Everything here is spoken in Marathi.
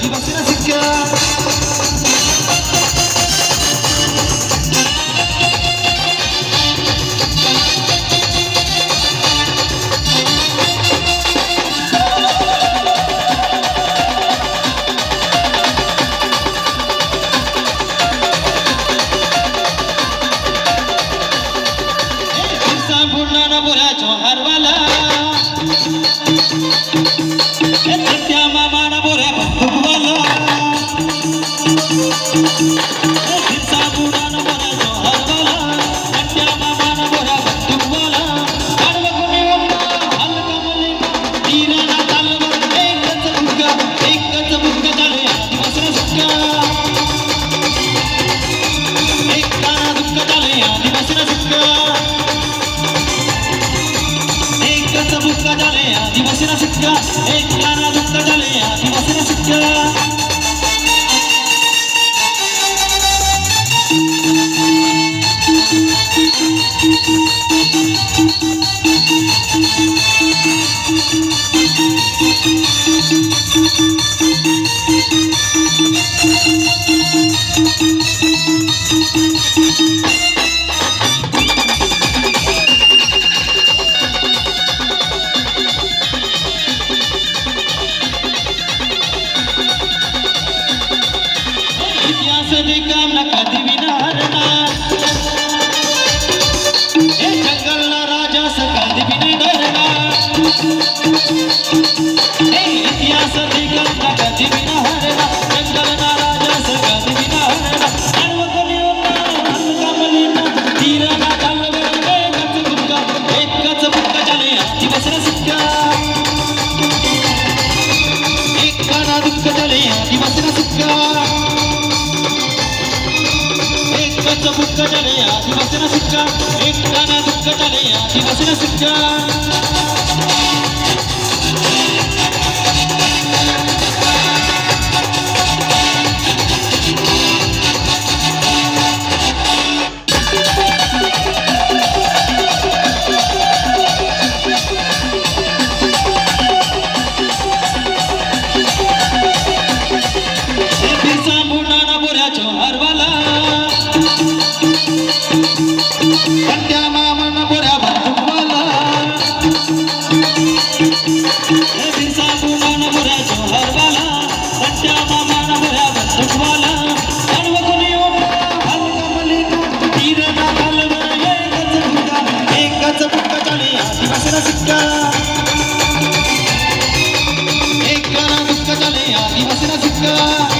आदिवासीला सिक्का हरवाला त्या मामाना बोऱ्या बंदूकवाला फिरसा बुडाना बोऱ्या जो हरवाला त्या मामाना बोऱ्या बंदूकवाला आडवा कोणी वंपा हलका मलिका तीराना तालवर एकच बुक्का झाले आदिवासीला सुक्का एक ताना दुःख झाले आदिवासीला सुक्का बुक्का झाले आदिवासीला सिक्का एक गाना दुःख झाले आदिवासीला सिक्का काम ना कधी विनारणार हे जंगलना राजा कधी विने धरणार हे इतिहास काम ना कधी विनारणार जंगलना राजा कधी विनारणार सर्व कोणी होता हलका मलिना तीराना तालवर एकच बुक्का झाले आदिवासीला सिक्का एक गाना दुःख झाले आदिवासीला सिक्का बुक्क झाले आदिवासीला सिक्का एक गाना दुःख झाले आदिवासीला सिक्का फिरसा बुडाना बोऱ्या जो हरवाला त्या मामाना बोऱ्या बंदूकवाला फिरसा बुडाना बोऱ्या जो हरवाला त्या मामाना बोऱ्या बंदूकवाला सर्व कोणी हलका मलिका तीराना तालवर एकच बुक्का झाले आदिवासीला सिक्का एक गाना दुःख झाले आदिवासीला सिक्का